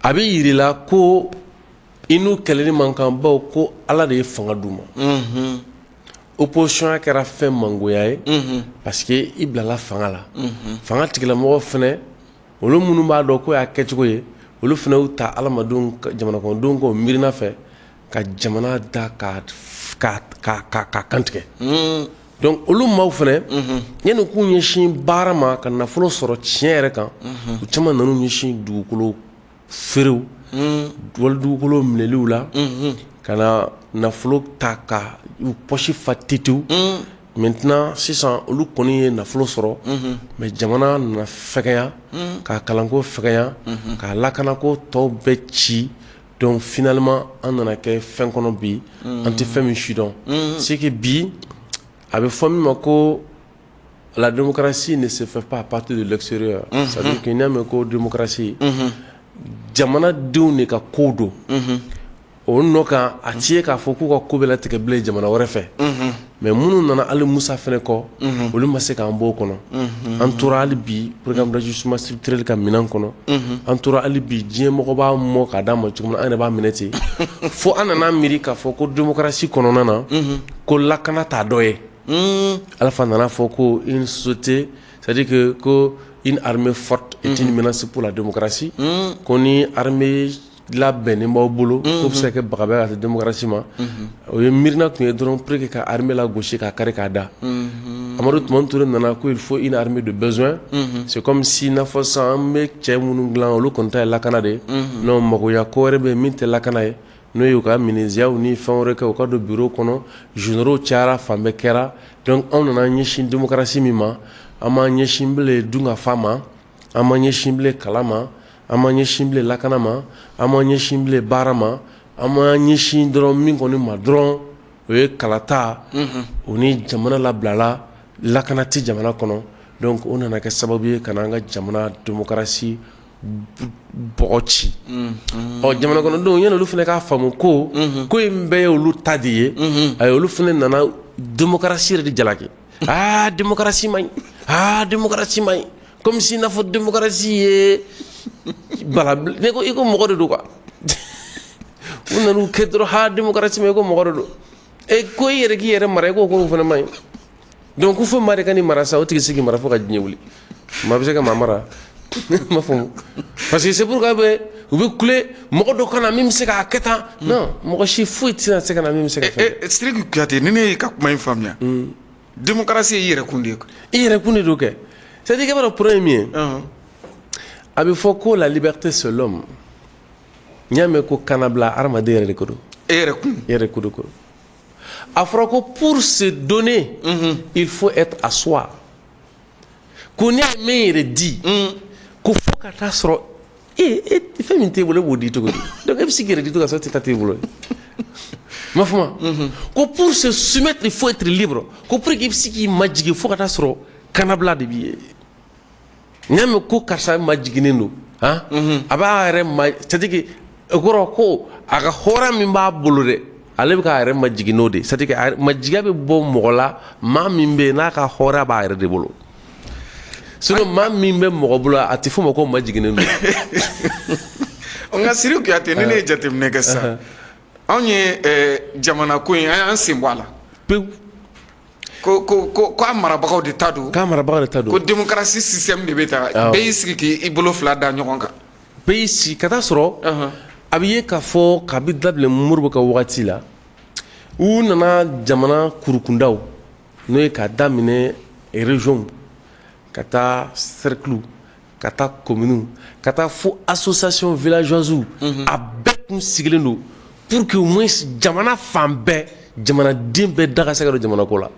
a bɛ yir'i la ko i n'u kɛlɛli man kan bawo ko Ala de ye fanga d'u ma opposition kɛra fɛn mangoya ye parce que i bilala fanga la fanga tigilamɔgɔ fana olu minnu b'a dɔn ko y'a kɛcogo ye olu fana y'u ta adamadenw jamanakɔnɔdenw k'o miirina fɛ ka jamana da ka kantigɛ donc olu maaw fana yanni k'u ɲɛsin baara ma ka nafolo sɔrɔ tiɲɛ yɛrɛ kan u caman nan'u ɲɛsin dugukolo feerew wali dugukolo minɛliw la ka na nafolo ta ka u pɔsi fa tetew maintenant sisan olu kɔni ye nafolo sɔrɔ mais jamana nana fɛgɛya k'a kalanko fɛgɛya k'a lakanako tɔw bɛɛ ci donc finalement an nana kɛ fɛn kɔnɔ bi an tɛ fɛn min si dɔn c'est que bi a bɛ fɔ min ma ko la démocratie ne se fait pas à partir de l'extérieur c'est à dire que n'i y'a mɛn ko démocratie jamanadenw de ka ko don o nɔ kan a ti ye k'a fɔ k'u ka ko bɛ latigɛ bilen jamana wɛrɛ fɛ mais minnu nana hali Musa fɛnɛ kɔ olu ma se k'an bɔ o kɔnɔ an tora hali bi programme d'ajustement structurel ka minɛn kɔnɔ an tora hali bi diɲɛ mɔgɔ b'a mɔ k'a d'a ma cogo min na an yɛrɛ b'a minɛ ten fo an nana miiri k'a fɔ ko démocratie kɔnɔna na ko lakana t'a dɔ ye Alpha nana fɔ ko une société c'est-à-dire que ko une armée forte est une menace pour la démocratie ko ni armée labɛnnen b'aw bolo ko bɛ se ka kɛ bagabɛ ka se démocratie ma o ye miirina tun ye dɔrɔn pour que ka armée la gosi k'a kari k'a da Amadou Toumani Touré nana ko il faut une armée de besoin c'est comme si n'a fɔ sisan an bɛ cɛ minnu dilan olu kɔni ta ye lakana de ye non magoya ko wɛrɛ bɛ yen min tɛ lakana ye n'o ye u ka miniziyaw ni fɛn wɛrɛ kɛ u ka don bureau kɔnɔ généraux cayara fan bɛɛ kɛra donc anw nana ɲɛsin démocratie min ma an m'an ɲɛsin bilen dunkafa ma an m'an ɲɛsin bilen kalan ma an m'an ɲɛsin bilen lakana ma an m'an ɲɛsin bilen baara ma an m'an ɲɛsin dɔrɔn min kɔni ma dɔrɔn o ye kalata o ni jamana labilala lakana tɛ jamana kɔnɔ donc o nana kɛ sababu ye ka na an ka jamana démocratie bɔgɔ ci ɔ jamana kɔnɔdenw yanni olu fana k'a faamu ko ko in bɛɛ ye olu ta de ye ayi olu fana nana démocratie yɛrɛ de jalaki démocratie man ɲi démocratie man ɲi comme si n'a fɔ démocratie ye bala ne ko i ko mɔgɔ de don quoi u nana u kɛ dɔrɔn démocratie man i ko mɔgɔ de don ko i yɛrɛ k'i yɛrɛ mara i ko fana man ɲi donc ko fo maa de ka nin mara sa o tigi se k'i mara fo ka diɲɛ wuli maa bɛ se ka maa mara ma faamu parce que c'est pourquoi u bɛ kule mɔgɔ dɔ kana min bɛ se k'a kɛ tan non mɔgɔ si foyi tɛna se ka na min bɛ se ka fɛn Sidiki Kuyate ni ne ye ka kuma in faamuya démocratie ye i yɛrɛkun de ye i yɛrɛkun de don kɛ c'est à dire que b'a dɔn problème min ye a bɛ fɔ ko la liberté c'est l'homme n y'a mɛn ko kanabila hadamaden yɛrɛ de ko don e yɛrɛkun e yɛrɛ ko don ko a fɔra ko pour se donner il faut être à soi ko n'i y'a mɛn yɛrɛ di ko fo ka taa sɔrɔ fɛn min t'e bolo e b'o di cogo di donc e bɛ se k'i yɛrɛ di to ka sɔrɔ tɛ taa t'e bolo ma fama ko pour se soumettre il faut être libre ko pour que i bɛ se k'i majigin fo ka taa sɔrɔ kanabila de b'i ye n y'a mɛn ko karisa majiginen don a b'a yɛrɛ ma c'est à dire que o kɔrɔ ko a ka hɔrɔn min b'a bolo dɛ ale bɛ k'a yɛrɛ majigin n'o de c'est à dire que majigiya bɛ bɔ mɔgɔ la maa min bɛ yen n'a ka hɔrɔn b'a yɛrɛ de bolo sinon maa min bɛ mɔgɔ bolo a tɛ fɔ ma ko majiginen don nka Sidiki Kuyate ni ne ye jateminɛ kɛ sisan anw ye jamana ko in an y'an sen bɔ a la pewu ko a marabagaw de ta don k'a marabagaw de ta don ko démocratie système de bɛ ta bɛɛ y'i sigi k'i bolo fila da ɲɔgɔn kan bɛɛ y'i sigi ka taa sɔrɔ a bɛ ye k'a fɔ kabi dabilɛ Modibo ka wagati la u nana jamana kurukundaw n'o ye k'a daminɛ région ka taa cercle ka taa commune ka taa fo association villageoise a bɛɛ tun sigilen don pour que au moins jamana fan bɛɛ jamanaden bɛɛ da ka se ka don jamana ko la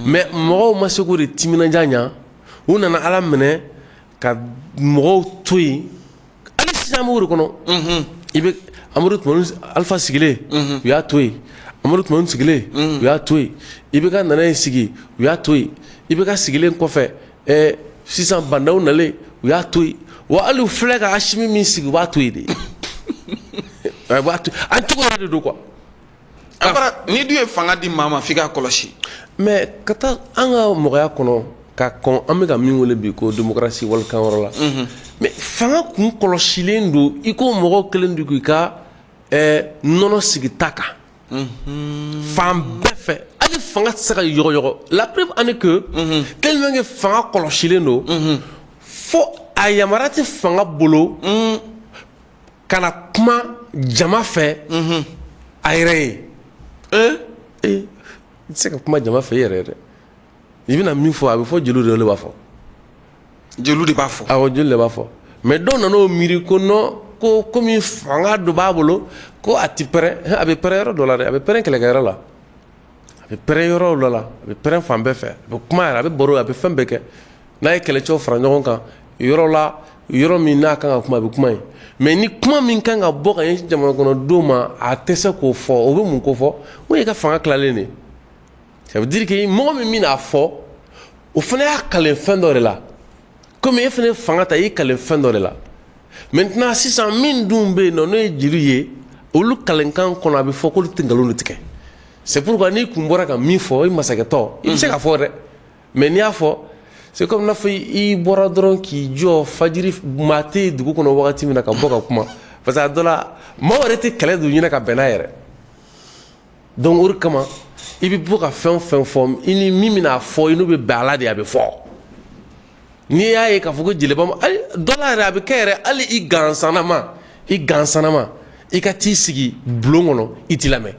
mais mɔgɔw ma se k'o de timinanja ɲa u nana ala minɛ ka mɔgɔw to yen hali sisan an b'o de kɔnɔ i bɛ Amadou Toumani Alpha sigilen u y'a to yen Amadou Toumani sigilen u y'a to yen i bɛ ka Nana sigi u y'a to yen i bɛ ka sigilen kɔfɛ sisan bandaw nalen u y'a to yen wa hali u filɛ ka Asimi min sigi u b'a to yen de an cogo yɛrɛ de don quoi ni dun ye fanga di maa ma f'i k'a kɔlɔsi mais ka taa an ka mɔgɔya kɔnɔ ka kɔn an bɛ ka min wele bi ko démocratie walikan yɔrɔ la mais fanga kun kɔlɔsilen don i ko mɔgɔ kelen de k'i ka nɔnɔ sigi ta kan fan bɛɛ fɛ hali fanga tɛ se ka yɔgɔyɔgɔ la preuve en est que tellement que fanga kɔlɔsilen don fo a yamaruya tɛ fanga bolo ka na kuma jama fɛ a yɛrɛ ye i tɛ se ka kuma jama fɛ i yɛrɛ dɛ i bɛna min fɔ a bɛ fɔ jeliw de b'a fɔ jeliw de b'a fɔ awɔ jeliw de b'a fɔ mais dɔw nana o miiri ko non ko komi fanga dɔ b'a bolo ko a tɛ pɛrɛn a bɛ pɛrɛn yɔrɔ dɔ la dɛ a bɛ pɛrɛn kɛlɛkɛyɔrɔ la a bɛ pɛrɛn yɔrɔ dɔ la a bɛ pɛrɛn fan bɛɛ fɛ a bɛ kuma yɛrɛ a bɛ baro a bɛ fɛn bɛɛ kɛ n'a ye kɛlɛcɛw fara ɲɔgɔn kan yɔrɔ la yɔrɔ min n'a kan ka kuma a bɛ kuma yen mais ni kuma min kan ka bɔ ka ɲɛsin jamana kɔnɔdenw ma a tɛ se k'o fɔ o bɛ mun ko fɔ o ye ka fanga tilalen de ça veut dire que mɔgɔ min bɛna fɔ o fana y'a kalan fɛn dɔ de la komi e fana ye fanga ta i y'i kalan fɛn dɔ de la maintenant sisan min dun bɛ yen nɔ n'o ye jeliw ye olu kalenkan kɔnɔ a bɛ fɔ k'olu tɛ nkalon tigɛ c'est pourquoi n'i kun bɔra ka min fɔ i masakɛtɔ i bɛ se ka fɔ dɛ mais n'i y'a fɔ c'est comme n'a fɔ i bɔra dɔrɔn k'i jɔ fajiri maa tɛ dugu kɔnɔ wagati min na ka bɔ ka kuma parce que a dɔ la maaw yɛrɛ tɛ kɛlɛ don ɲinɛ ka bɛn n'a yɛrɛ donc o de kama i bɛ bɔ ka fɛn o fɛn fɔ i ni min bɛna fɔ i n'o bɛ bɛn a la de a bɛ fɔ n'i y'a ye k'a fɔ ko jeliba ma dɔ la yɛrɛ a bɛ kɛ yɛrɛ hali i gansanama i ka t'i sigi bulon kɔnɔ i t'i lamɛn.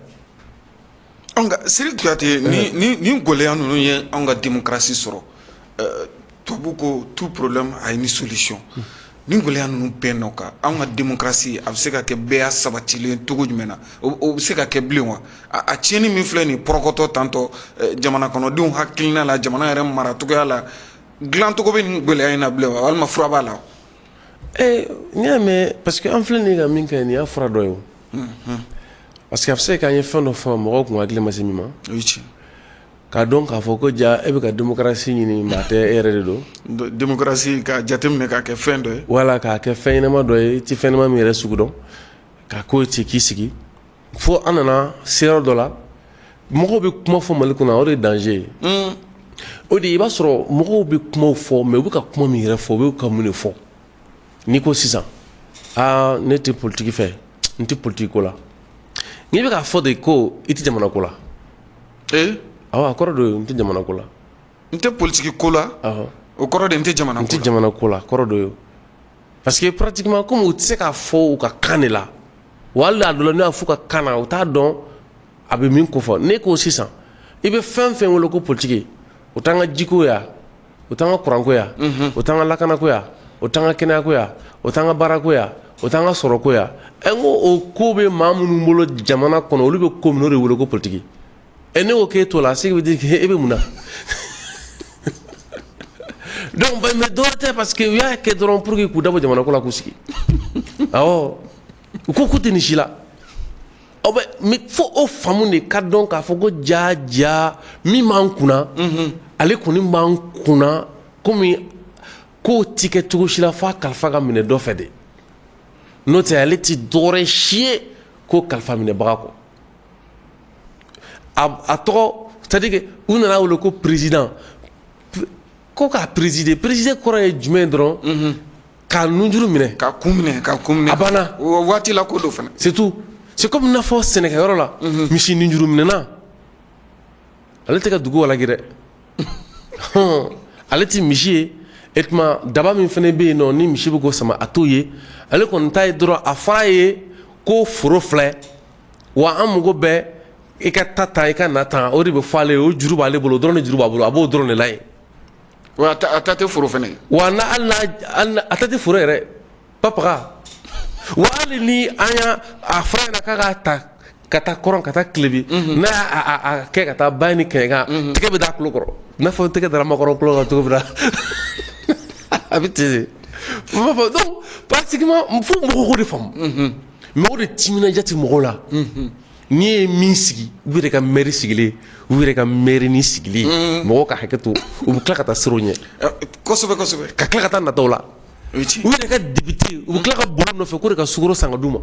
Nka Siri Kuyate ni gɔlɛya ninnu ye anw ka démocratie sɔrɔ tubabu ko tout problème a une solution ni gɔlɛya ninnu bɛɛ nɔ kan anw ka démocratie a bɛ se ka kɛ bɛɛ y'a sabatilen cogo jumɛn na o bɛ se ka kɛ bilen wa a tiɲɛni min filɛ nin pɔrɔkɔtɔ tantɔ jamana kɔnɔdenw hakilina la jamana yɛrɛ maracogoya la dilancogo bɛ nin gɔlɛya in na bilen wa walima fura b'a la. N y'a mɛn parce que an filɛ nin ka min kɛ nin y'a fura dɔ ye o parce que a bɛ se k'an ye fɛn dɔ fɔ mɔgɔw kun hakili ma se min ma k'a dɔn k'a fɔ ko ja e bɛ ka démocratie ɲini maa tɛ e yɛrɛ de don démocratie ka jateminɛ k'a kɛ fɛn dɔ ye wala k'a kɛ fɛn ɲɛnama dɔ ye i tɛ fɛn ɲɛnama min yɛrɛ sugu dɔn k'a ko ci k'i sigi fo an nana se yɔrɔ dɔ la mɔgɔw bɛ kuma fɔ Mali kɔnɔ o de ye danger ye o de i b'a sɔrɔ mɔgɔw bɛ kumaw fɔ mais u bɛ ka kuma min yɛrɛ fɔ u bɛ ka mun de fɔ n'i ko sisan ne tɛ politique fɛ n tɛ politique ko la n'i bɛ k'a fɔ de ko i tɛ jamana ko la awɔ a kɔrɔ de ye n tɛ jamana ko la n tɛ politique ko la o kɔrɔ de n tɛ jamana ko la n tɛ jamana ko la kɔrɔ de ye parce que pratiquement comme u tɛ se k'a fɔ u ka kan de la wa hali a dɔ la n'u y'a fɔ u ka kan na u t'a dɔn a bɛ min ko fɔ n'e ko sisan i bɛ fɛn fɛn wele ko politique o t'an ka jiko ya o t'an ka kuranko ya o t'an ka lakanako ya o t'an ka kɛnɛyako ya o t'an ka baarako ya o t'an ka sɔrɔko ya n ko o ko bɛ maa minnu bolo jamana kɔnɔ olu bɛ ko min o de wele ko politique ne ko k'e t'o la sigi bɛ di e bɛ mun na donc mais dɔw tɛ parce que u y'a kɛ dɔrɔn pour que k'u dabɔ jamana ko la k'u sigi awɔ u ko k'u tɛ nin si la mais fo o faamu de ka dɔn k'a fɔ ko ja min b'an kunna ale kɔni b'an kunna komi k'o ti kɛ cogo si la f'a kalifa ka minɛ dɔ fɛ de n'o tɛ ale ti dɔwɛrɛ si ye ko kalifa minɛbaga kɔ a tɔgɔ c'est à dire que u nana wele ko président ko k'a présider kɔrɔ ye jumɛn dɔrɔn k'a nunjuru minɛ ka kun minɛ a banna o waati la ko dɔ fana c'est tout c'est comme n'a fɔ sɛnɛkɛyɔrɔ la misi nunjuru minɛna ale tɛ ka dugu walaki dɛ ale ti misi ye e tuma daba min fana bɛ yen nɔ ni misi bɛ k'o sama a t'o ye ale kɔni ta ye dɔrɔn a fɔra ye ko foro filɛ wa an mago bɛ i ka ta tan i ka na tan o de bɛ fɔ ale ye o juru b'ale bolo o dɔrɔn de juru b'a bolo a b'o dɔrɔn de la yen wa a ta tɛ foro fana ye wa hali a ta tɛ foro yɛrɛ papaga wa hali ni an y'a a fɔra ɲɛna k'a k'a ta ka taa kɔrɔn ka taa tilebi n'a y'a kɛ ka taa ba ni kɛɲɛkan tɛgɛ bɛ da tulo kɔrɔ n'a fɔ tɛgɛ dara makɔrɔ tulo kan cogo min na a bɛ ten donc pratiquement fo mɔgɔw k'o de faamu mɔgɔw de timinanja tɛ mɔgɔw la n'i ye min sigi u yɛrɛ ka maire sigilen u yɛrɛ ka maire ni sigilen mɔgɔw ka hakɛ to u bɛ tila ka taa sira o ɲɛ kosɛbɛ ka tila ka taa nataw la u yɛrɛ ka député u bɛ tila ka bolo nɔfɛ k'o de ka sukaro san ka d'u ma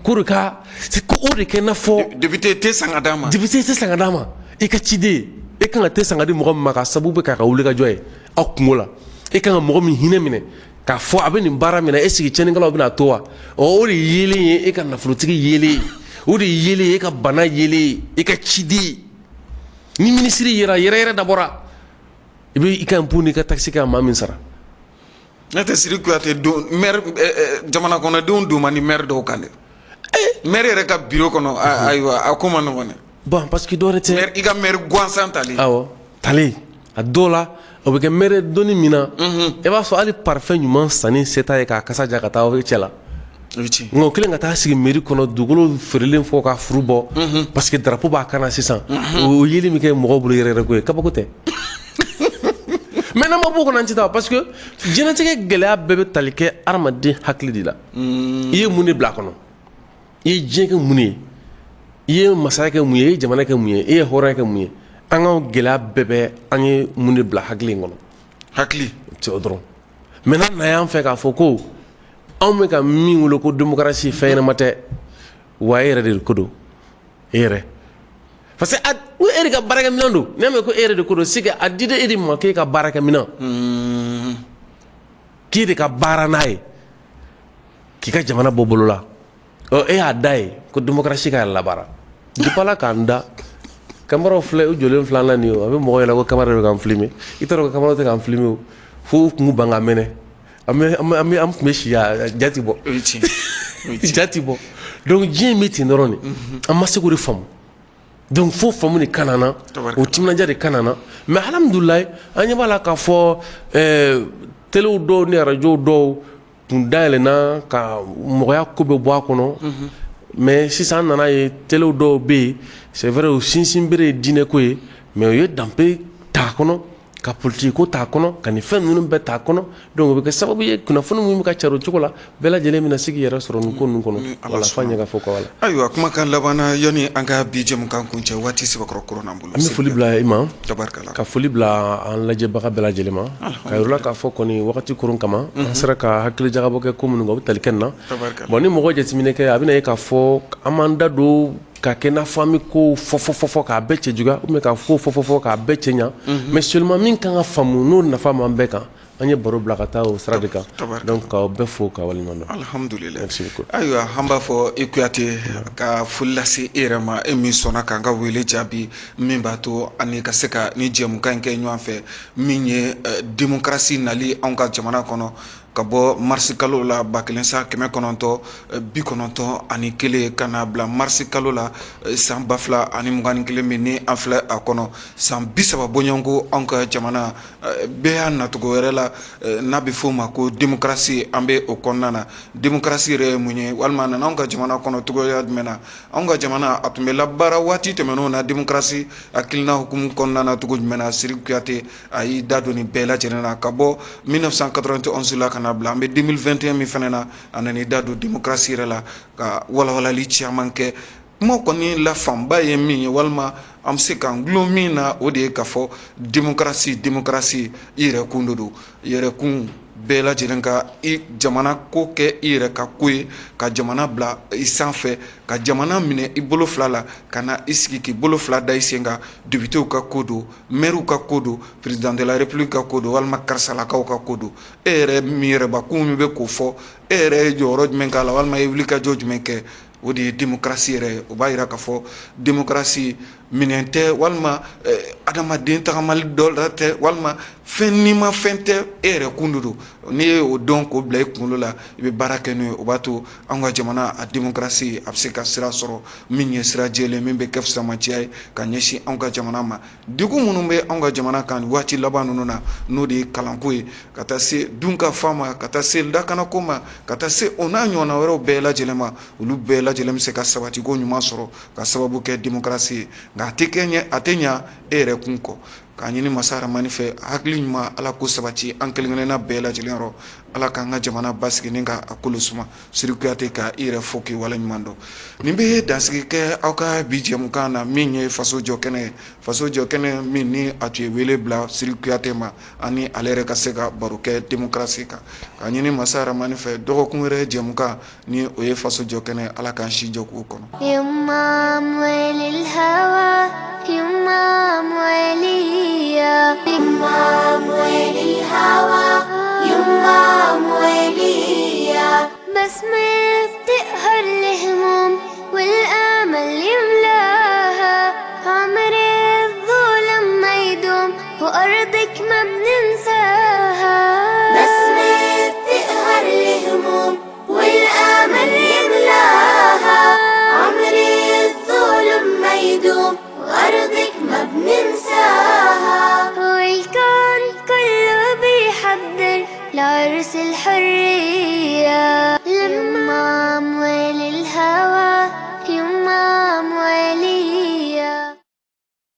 k'o de ka o de kɛ i n'a fɔ député tɛ san ka d'a ma député tɛ san ka d'a ma i ka ciden e kan ka tɛ san ka di mɔgɔ min ma ka sababu bɛ k'a ka wuli ka jɔ ye aw kungo la e kan ka mɔgɔ min hinɛ minɛ k'a fɔ a bɛ nin baara min na e sigi cɛnnikɛlaw bɛna to wa o de yelen ye e ka nafolotigi yelen o de yelen ye e ka bana yelen e ka ciden ni minisiri yera yɛrɛ dabɔra i bɛ i ka impôt n'i ka taxe kɛ maa min sara ne tɛ Siri Kuyate maire jamana kɔnɔdenw don man di maire dɔw kan dɛ maire yɛrɛ ka bureau kɔnɔ ayiwa a ko ma nɔgɔn dɛ bon parce que dɔ wɛrɛ tɛ i ka maire gansan talen awɔ talen a dɔw la o bɛ kɛ maire dɔnni min na e b'a sɔrɔ hali parfum ɲuman sanni se t'a ye k'a kasa ja ka taa cɛ la nka o kelen ka taa sigi mairie kɔnɔ dugukolo feerelen fɔ ka furu bɔ parce que drapeau b'a kan na sisan o yeli min kɛ mɔgɔw bolo yɛrɛ ko ye kabako tɛ mais n'an ma bɔ o kɔnɔ an tɛ taa parce que diɲɛlatigɛ gɛlɛya bɛɛ bɛ tali kɛ adamaden hakili de la i ye mun de bila a kɔnɔ i ye diɲɛ kɛ mun ye i ye masaya kɛ mun ye i ye jamana kɛ mun ye i ye hɔrɔnya kɛ mun ye an ka gɛlɛya bɛɛ bɛ an ye mun de bila hakili in kɔnɔ hakili c'est o dɔrɔn maintenant n'a y'an fɛ k'a fɔ ko anw bɛ ka min wele ko démocratie fɛn ɲɛnama tɛ wa e yɛrɛ de ko don e yɛrɛ parce que o e de ka baarakɛminɛn don n'i y'a mɛn ko e yɛrɛ de ko don c'est que a dira e de ma k'e ka baarakɛminɛn k'e de ka baara n'a ye k'i ka jamana bɔ bolo la e y'a da ye ko démocratie ka labaara depuis Ala k'an da kamaraw filɛ u jɔlen filɛ an na nin ye a bɛ mɔgɔ yɛlɛ ko kamara de bɛ k'an filmer i t'a dɔn ko kamaraw tɛ k'an filmer o fo u kun ban ka mɛnɛ an tun bɛ si ja ti bɔ ja ti bɔ donc diɲɛ in bɛ ten dɔrɔn de an ma se k'o de faamu donc fo faamu de ka na na o timinanja de ka na na mais alhamdulilayi an ɲɛ b'a la k'a fɔ telew dɔw ni arajow dɔw tun dayɛlɛnna ka mɔgɔya ko bɛ bɔ a kɔnɔ mais sisan an nana ye telew dɔw bɛ yen c'est vrai o sinsin bere ye diinɛ ko ye mais o ye danpe t'a kɔnɔ ka politiki ko t'a kɔnɔ ka nin fɛn ninnu bɛɛ t'a kɔnɔ donc o bɛ kɛ sababu ye kunnafoni min bɛ ka cari o cogo la bɛɛ lajɛlen bɛna se k'i yɛrɛ sɔrɔ nin ko ninnu kɔnɔ wala f'a ɲɛ ka fɔ ko wala. ayiwa kumakan labanna yanni an ka bi jɛmukan kuncɛ waati sɛbɛkɔrɔ kɔrɔ n'an bolo. an bɛ foli bila i ma tabarikala ka foli bila an lajɛbaga bɛɛ lajɛlen ma ka yir'u la k'a fɔ kɔni wagati koron kama an sera ka hakili jagabɔ kɛ ko minnu kan o bɛ tali kɛ nin na bon ni mɔgɔ jateminɛ kɛ a bɛna ye k'a fɔ an m'an da don ka kɛ n'a fɔ an bɛ ko fɔ k'a bɛɛ cɛ juguya ou bien ka ko fɔ k'a bɛɛ cɛ ɲa mais seulement min kan ka faamu n'o nafa m'an bɛɛ kan an ye baro bila ka taa o sira de kan donc k'aw bɛɛ fo k'a waleɲuman dɔn. alhamdulilayi merci beaucoup. ayiwa an b'a fɔ i kuyate ka foli lase e yɛrɛ ma e min sɔnna k'an ka wele jaabi min b'a to ani ka se ka ni jɛmukan in kɛ ɲɔgɔn fɛ min ye démocratie nali anw ka jamana kɔnɔ ka bɔ marisi kalo la 1991 ka na bila marisi kalo la san 2021 min ni an filɛ a kɔnɔ san 30 bɔɲɔgɔnko anw ka jamana bɛɛ y'a nacogo wɛrɛ la n'a bɛ fɔ o ma ko démocratie an bɛ o kɔnɔna na démocratie yɛrɛ ye mun ye walima a nana anw ka jamana kɔnɔ cogoya jumɛn na anw ka jamana a tun bɛ labaara waati tɛmɛnenw na démocratie hakilina hukumu kɔnɔna na cogo jumɛn na Siriki Kuyate a y'i da don nin bɛɛ lajɛlen na ka bɔ 1991 la ka na bila an bɛ 2021 min fana na a nana i da don démocratie yɛrɛ la ka walawalali caman kɛ kuma kɔni la fanba ye min ye walima an bɛ se k'an gulon min na o de ye k'a fɔ démocratie i yɛrɛkun de don yɛrɛkun bɛɛ lajɛlen ka i jamana ko kɛ i yɛrɛ ka ko ye ka jamana bila i sanfɛ ka jamana minɛ i bolo fila la ka na i sigi k'i bolo fila da i sen kan députéw ka ko don maires ka ko don président de la république ka ko don walima karisalakaw ka ko don e yɛrɛ min yɛrɛbakun min bɛ k'o fɔ e yɛrɛ ye jɔyɔrɔ jumɛn k'a la walima ye wulikajɔ jumɛn kɛ o de ye démocratie yɛrɛ ye o b'a yira k'a fɔ démocratie minɛn tɛ walima adamaden tagamali dɔ la tɛ walima fɛn n'i ma fɛn tɛ e yɛrɛ kun de don n'i ye o dɔn k'o bila i kunkolo la i bɛ baara kɛ n'o ye o b'a to an ka jamana a démocratie a bɛ se ka sira sɔrɔ min ye sira jɛlen min bɛ kɛ fisamaciya ye ka ɲɛsin an ka jamana ma degun minnu bɛ an ka jamana kan waati laban ninnu na n'o de ye kalanko ye ka taa se dunkafa ma ka taa se lakanako ma ka taa se o n'a ɲɔgɔnna wɛrɛw bɛɛ lajɛlen ma olu bɛɛ lajɛlen bɛ se ka sabatiko ɲuman sɔrɔ ka sababu kɛ démocratie ye nka a tɛ ɲa e yɛrɛ kun kɔ k'a ɲini masa Rahamani fɛ hakili ɲuman ala ko sabati an kelenkelenna bɛɛ lajɛlen yɔrɔ ala k'an ka jamana basigi ni ka a kolo suma Siriki Kuyate ka i yɛrɛ fo k'i waleɲuman dɔn nin bɛ dansigi kɛ aw ka bi jɛmukan na min ye faso jɔ kɛnɛ ye faso jɔ kɛnɛ min ni a tun ye wele bila Siriki Kuyate ma ani ale yɛrɛ ka se ka baro kɛ démocratie kan k'a ɲini masa Rahamani fɛ dɔgɔkun wɛrɛ jɛmukan ni o ye faso jɔ kɛnɛ ala k'an si jɔ k'o kɔnɔ. بسمة بتقهر الهموم والآمل يملاها عمر الظلم ما يدوم وأرضك ما بننساها بسمة بتقهر الهموم والآمل يملاها عمر الظلم ما يدوم وأرضك ما بننساها والكون كله بيحضر لعرس الحرية